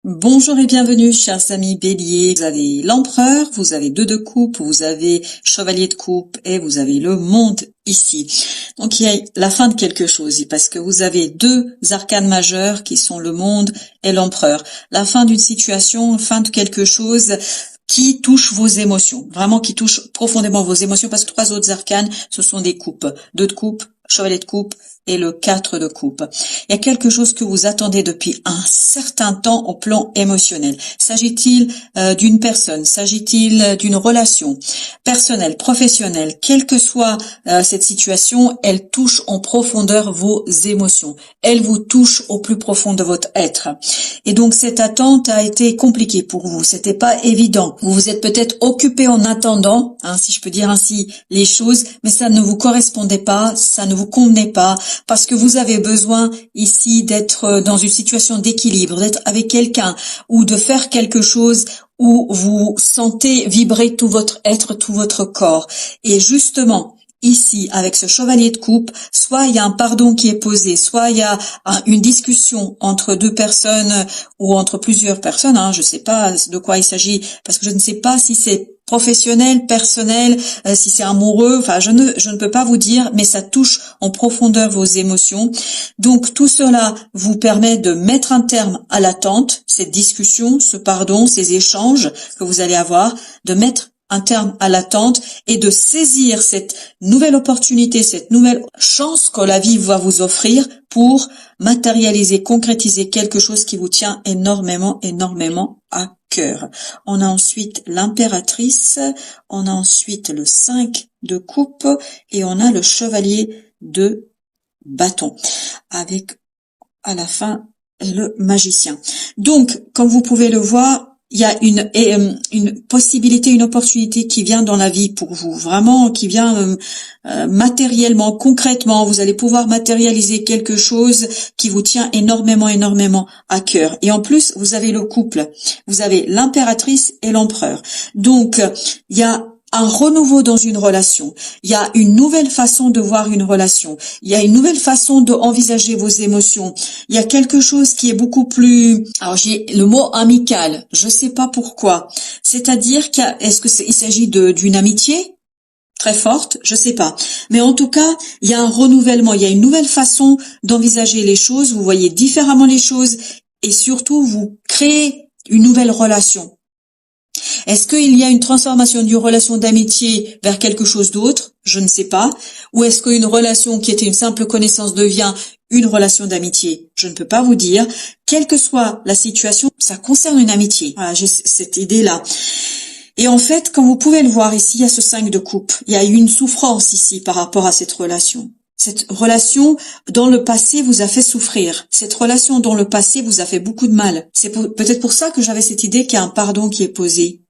Bonjour et bienvenue, chers amis béliers. Vous avez l'empereur, vous avez deux de coupe, vous avez chevalier de coupe et vous avez le monde ici. Donc il y a la fin de quelque chose parce que vous avez deux arcanes majeurs qui sont le monde et l'empereur. La fin d'une situation, fin de quelque chose qui touche vos émotions, vraiment qui touche profondément vos émotions parce que trois autres arcanes, ce sont des coupes. Deux de coupe, chevalier de coupe et le 4 de coupe. Il y a quelque chose que vous attendez depuis un certain temps au plan émotionnel. S'agit-il d'une personne? S'agit-il d'une relation personnelle, professionnelle? Quelle que soit cette situation, elle touche en profondeur vos émotions. Elle vous touche au plus profond de votre être. Et donc cette attente a été compliquée pour vous. C'était pas évident. Vous vous êtes peut-être occupé en attendant, si je peux dire ainsi, les choses, mais ça ne vous correspondait pas, ça ne vous convenait pas, parce que vous avez besoin ici d'être dans une situation d'équilibre, d'être avec quelqu'un ou de faire quelque chose où vous sentez vibrer tout votre être, tout votre corps. Et justement, ici, avec ce chevalier de coupe, soit il y a un pardon qui est posé, soit il y a une discussion entre deux personnes ou entre plusieurs personnes. Je ne sais pas de quoi il s'agit, parce que je ne sais pas si c'est professionnel, personnel, si c'est amoureux. Enfin, je ne peux pas vous dire, mais ça touche en profondeur vos émotions. Donc, tout cela vous permet de mettre un terme à l'attente, cette discussion, ce pardon, ces échanges que vous allez avoir, de mettre un terme à l'attente et de saisir cette nouvelle opportunité, cette nouvelle chance que la vie va vous offrir pour matérialiser, concrétiser quelque chose qui vous tient énormément, énormément à cœur. On a ensuite l'impératrice, on a ensuite le 5 de coupe et on a le chevalier de bâton avec à la fin le magicien. Donc, comme vous pouvez le voir, il y a une possibilité, une opportunité qui vient dans la vie pour vous, vraiment qui vient matériellement, concrètement. Vous allez pouvoir matérialiser quelque chose qui vous tient énormément, énormément à cœur. Et en plus, vous avez le couple, vous avez l'impératrice et l'empereur. Donc, il y a un renouveau dans une relation. Il y a une nouvelle façon de voir une relation. Il y a une nouvelle façon d'envisager vos émotions. Il y a quelque chose qui est beaucoup plus, alors j'ai le mot amical. Je sais pas pourquoi. C'est-à-dire est-ce que il s'agit d'une amitié très forte? Je sais pas. Mais en tout cas, il y a un renouvellement. Il y a une nouvelle façon d'envisager les choses. Vous voyez différemment les choses et surtout vous créez une nouvelle relation. Est-ce qu'il y a une transformation d'une relation d'amitié vers quelque chose d'autre? Je ne sais pas. Ou est-ce qu'une relation qui était une simple connaissance devient une relation d'amitié? Je ne peux pas vous dire. Quelle que soit la situation, ça concerne une amitié. Voilà, j'ai cette idée-là. Et en fait, comme vous pouvez le voir ici, il y a ce 5 de coupe. Il y a eu une souffrance ici par rapport à cette relation. Cette relation dans le passé vous a fait souffrir. Cette relation dans le passé vous a fait beaucoup de mal. C'est peut-être pour ça que j'avais cette idée qu'il y a un pardon qui est posé.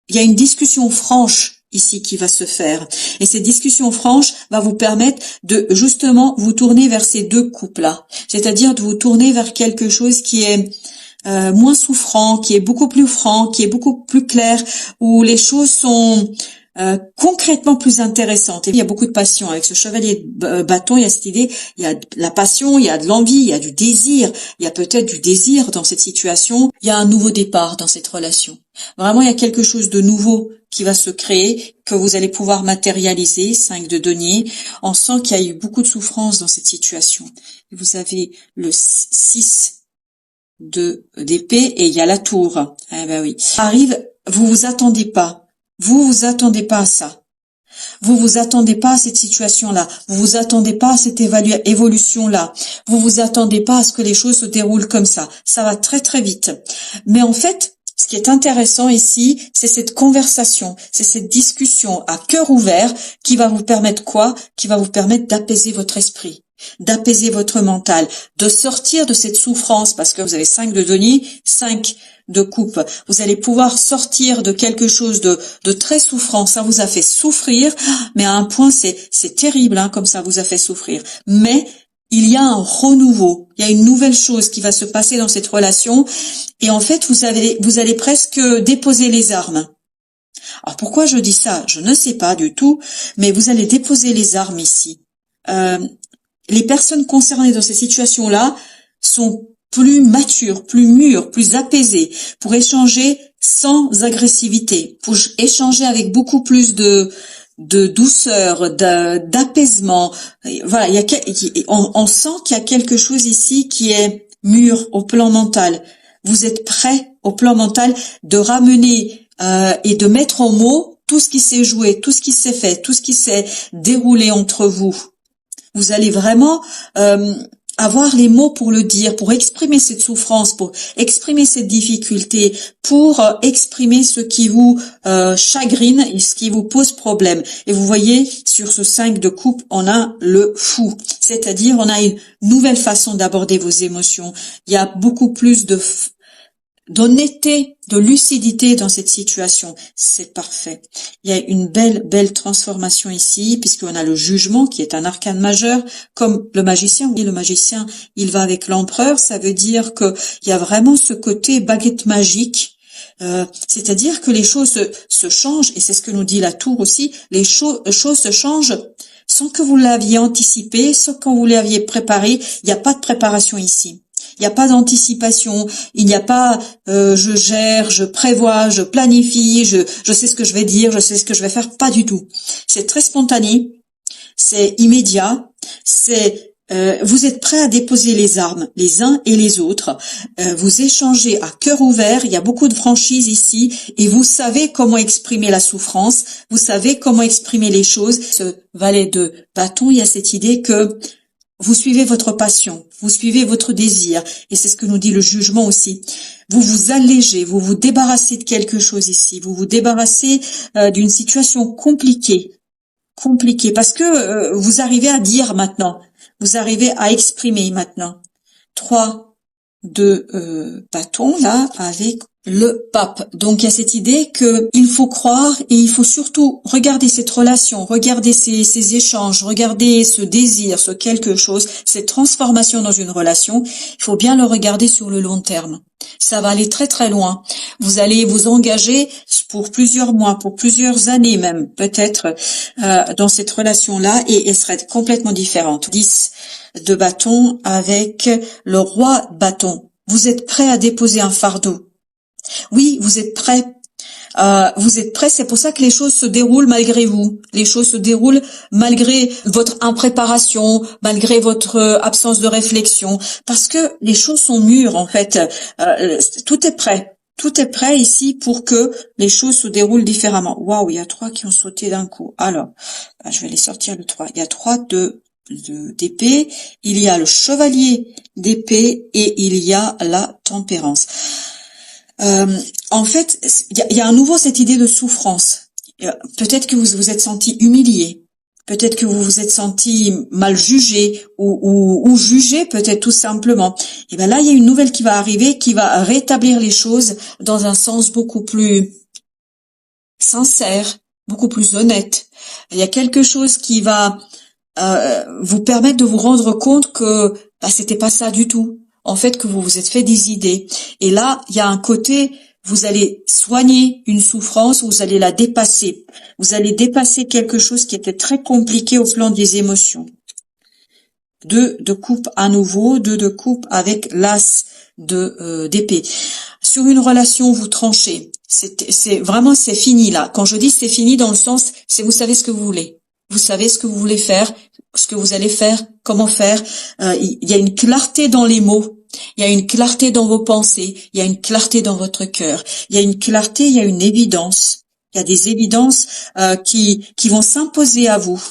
Il y a une discussion franche ici qui va se faire. Et cette discussion franche va vous permettre de justement vous tourner vers ces deux couples-là. C'est-à-dire de vous tourner vers quelque chose qui est moins souffrant, qui est beaucoup plus franc, qui est beaucoup plus clair, où les choses sont concrètement plus intéressantes. Et il y a beaucoup de passion. Avec ce chevalier de bâton, il y a cette idée, il y a de la passion, il y a de l'envie, il y a du désir. Il y a peut-être du désir dans cette situation. Il y a un nouveau départ dans cette relation. Vraiment, il y a quelque chose de nouveau qui va se créer, que vous allez pouvoir matérialiser. 5 de denier. On sent qu'il y a eu beaucoup de souffrance dans cette situation. Vous avez le 6 d'épée et il y a la tour. Ah ben oui. Ça arrive, vous vous attendez pas. Vous vous attendez pas à ça. Vous vous attendez pas à cette situation-là. Vous vous attendez pas à cette évolution-là. Vous vous attendez pas à ce que les choses se déroulent comme ça. Ça va très très vite. Mais en fait, ce qui est intéressant ici, c'est cette conversation, c'est cette discussion à cœur ouvert qui va vous permettre quoi? Qui va vous permettre d'apaiser votre esprit, d'apaiser votre mental, de sortir de cette souffrance parce que vous avez 5 de denier, 5 de coupe. Vous allez pouvoir sortir de quelque chose de très souffrant. Ça vous a fait souffrir, mais à un point, c'est terrible, comme ça vous a fait souffrir. Mais il y a un renouveau. Il y a une nouvelle chose qui va se passer dans cette relation. Et en fait, vous allez presque déposer les armes. Alors pourquoi je dis ça? Je ne sais pas du tout, mais vous allez déposer les armes ici. Les personnes concernées dans ces situations-là sont plus mature, plus mûr, plus apaisé, pour échanger sans agressivité, pour échanger avec beaucoup plus de douceur, d'apaisement. Voilà, on sent qu'il y a quelque chose ici qui est mûr au plan mental. Vous êtes prêt au plan mental de ramener et de mettre en mots tout ce qui s'est joué, tout ce qui s'est fait, tout ce qui s'est déroulé entre vous. Vous allez vraiment avoir les mots pour le dire, pour exprimer cette souffrance, pour exprimer cette difficulté, pour exprimer ce qui vous chagrine et ce qui vous pose problème. Et vous voyez, sur ce 5 de coupe, on a le fou. C'est-à-dire, on a une nouvelle façon d'aborder vos émotions. Il y a beaucoup plus d'honnêteté, de lucidité dans cette situation. C'est parfait. Il y a une belle transformation ici, puisqu'on a le jugement qui est un arcane majeur, comme le magicien. Vous voyez, le magicien, il va avec l'empereur. Ça veut dire que il y a vraiment ce côté baguette magique. C'est-à-dire que les choses se changent, et c'est ce que nous dit la tour aussi, les choses se changent sans que vous l'aviez anticipé, sans que vous l'aviez préparé. Il n'y a pas de préparation ici. Il n'y a pas d'anticipation, il n'y a pas je gère, je prévois, je planifie, je sais ce que je vais dire, je sais ce que je vais faire, pas du tout. C'est très spontané, c'est immédiat, vous êtes prêts à déposer les armes les uns et les autres, vous échangez à cœur ouvert, il y a beaucoup de franchise ici et vous savez comment exprimer la souffrance, vous savez comment exprimer les choses. Ce valet de bâton, il y a cette idée que vous suivez votre passion, vous suivez votre désir, et c'est ce que nous dit le jugement aussi. Vous vous allégez, vous vous débarrassez de quelque chose ici, vous vous débarrassez d'une situation compliquée, parce que vous arrivez à dire maintenant, vous arrivez à exprimer maintenant. 3 de bâton là avec le pape. Donc il y a cette idée que il faut croire et il faut surtout regarder cette relation, regarder ces échanges, regarder ce désir, ce quelque chose, cette transformation dans une relation. Il faut bien le regarder sur le long terme. Ça va aller très très loin. Vous allez vous engager pour plusieurs mois, pour plusieurs années même, peut-être, dans cette relation-là, et elle serait complètement différente. 10 de bâton avec le roi de bâton. Vous êtes prêt à déposer un fardeau. Oui, vous êtes prêt. C'est pour ça que les choses se déroulent malgré vous. Les choses se déroulent malgré votre impréparation, malgré votre absence de réflexion, parce que les choses sont mûres en fait. Tout est prêt. Tout est prêt ici pour que les choses se déroulent différemment. Waouh, il y a 3 qui ont sauté d'un coup. Alors, je vais les sortir le 3. Il y a 3 d'épée, il y a le chevalier d'épée et il y a la tempérance. En fait, il y a à nouveau cette idée de souffrance. Peut-être que vous vous êtes senti humilié, peut-être que vous vous êtes senti mal jugé ou jugé peut-être tout simplement. Et ben là, il y a une nouvelle qui va arriver, qui va rétablir les choses dans un sens beaucoup plus sincère, beaucoup plus honnête. Il y a quelque chose qui va vous permettre de vous rendre compte que c'était pas ça du tout. En fait, que vous vous êtes fait des idées. Et là, il y a un côté, vous allez soigner une souffrance, vous allez la dépasser. Vous allez dépasser quelque chose qui était très compliqué au plan des émotions. 2 de coupe à nouveau, 2 de coupe avec l'as d'épée. Sur une relation, vous tranchez. C'est vraiment, c'est fini là. Quand je dis c'est fini dans le sens, c'est vous savez ce que vous voulez. Vous savez ce que vous voulez faire, ce que vous allez faire, comment faire. Il y a une clarté dans les mots. Il y a une clarté dans vos pensées, il y a une clarté dans votre cœur, il y a une clarté, il y a une évidence. Il y a des évidences qui vont s'imposer à vous.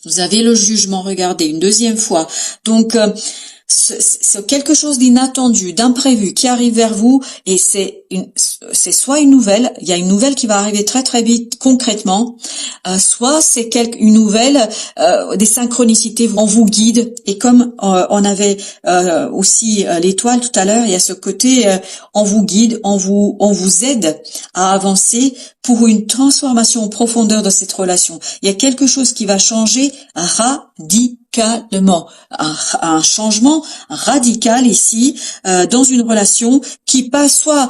Vous avez le jugement, regardez, une deuxième fois. Donc, c'est quelque chose d'inattendu, d'imprévu qui arrive vers vous et c'est soit une nouvelle, il y a une nouvelle qui va arriver très très vite concrètement, soit c'est une nouvelle, des synchronicités, on vous guide et comme on avait aussi l'étoile tout à l'heure, il y a ce côté on vous guide, on vous aide à avancer pour une transformation en profondeur de cette relation. Il y a quelque chose qui va changer radicalement, un changement radical ici dans une relation qui passe soit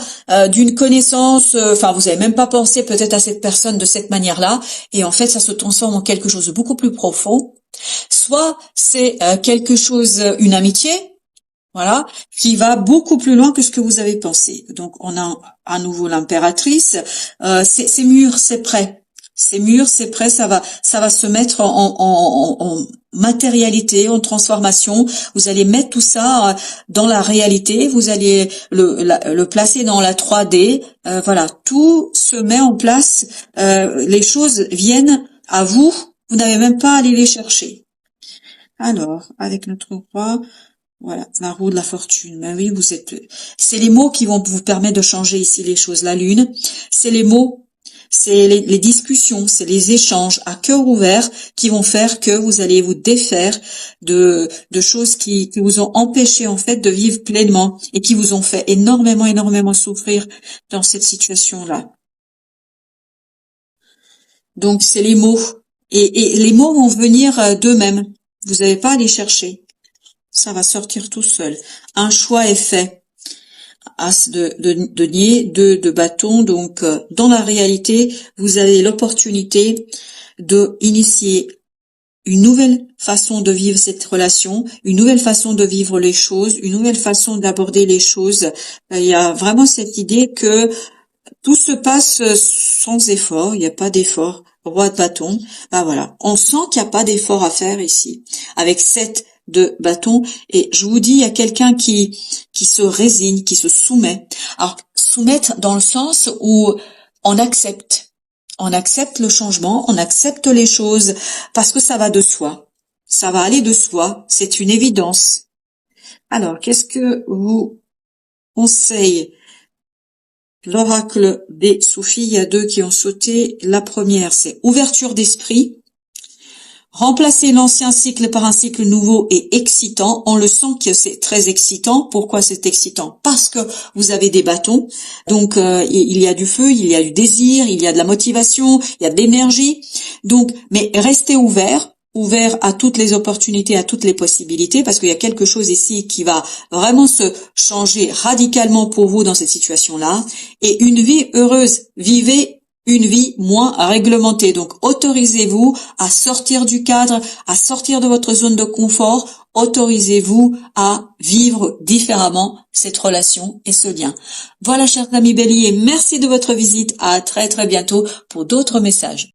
d'une connaissance, vous avez même pas pensé peut-être à cette personne de cette manière-là, et en fait ça se transforme en quelque chose de beaucoup plus profond. Soit c'est quelque chose, une amitié, Voilà, qui va beaucoup plus loin que ce que vous avez pensé. Donc, on a à nouveau l'impératrice. C'est mûr, c'est prêt. C'est mûr, c'est prêt. Ça va se mettre en matérialité, en transformation. Vous allez mettre tout ça dans la réalité. Vous allez le placer dans la 3D. Voilà, tout se met en place. Les choses viennent à vous. Vous n'avez même pas à aller les chercher. Alors, avec notre roi. Voilà, la roue de la fortune. Ben oui, c'est les mots qui vont vous permettre de changer ici les choses. La lune, c'est les mots, c'est les discussions, c'est les échanges à cœur ouvert qui vont faire que vous allez vous défaire de choses qui vous ont empêché, en fait, de vivre pleinement et qui vous ont fait énormément souffrir dans cette situation-là. Donc, c'est les mots. Et les mots vont venir d'eux-mêmes. Vous n'avez pas à les chercher. Ça va sortir tout seul. Un choix est fait. As de denier, 2 de bâton. Donc, dans la réalité, vous avez l'opportunité de initier une nouvelle façon de vivre cette relation, une nouvelle façon de vivre les choses, une nouvelle façon d'aborder les choses. Il y a vraiment cette idée que tout se passe sans effort. Il n'y a pas d'effort. Roi de bâton. Bah voilà. On sent qu'il n'y a pas d'effort à faire ici. Avec 7 de bâton, et je vous dis, il y a quelqu'un qui se résigne, qui se soumet. Alors, soumettre dans le sens où on accepte le changement, on accepte les choses, parce que ça va de soi. Ça va aller de soi, c'est une évidence. Alors, qu'est-ce que vous conseille l'oracle des Sophie? Il y a 2 qui ont sauté. La première, c'est ouverture d'esprit. Remplacer l'ancien cycle par un cycle nouveau et excitant. On le sent que c'est très excitant. Pourquoi c'est excitant? Parce que vous avez des bâtons. Donc, il y a du feu, il y a du désir, il y a de la motivation, il y a de l'énergie. Donc, mais restez ouvert à toutes les opportunités, à toutes les possibilités, parce qu'il y a quelque chose ici qui va vraiment se changer radicalement pour vous dans cette situation-là. Et une vie heureuse. Vivez une vie moins réglementée. Donc, autorisez-vous à sortir du cadre, à sortir de votre zone de confort. Autorisez-vous à vivre différemment cette relation et ce lien. Voilà, chers amis béliers, merci de votre visite. À très bientôt pour d'autres messages.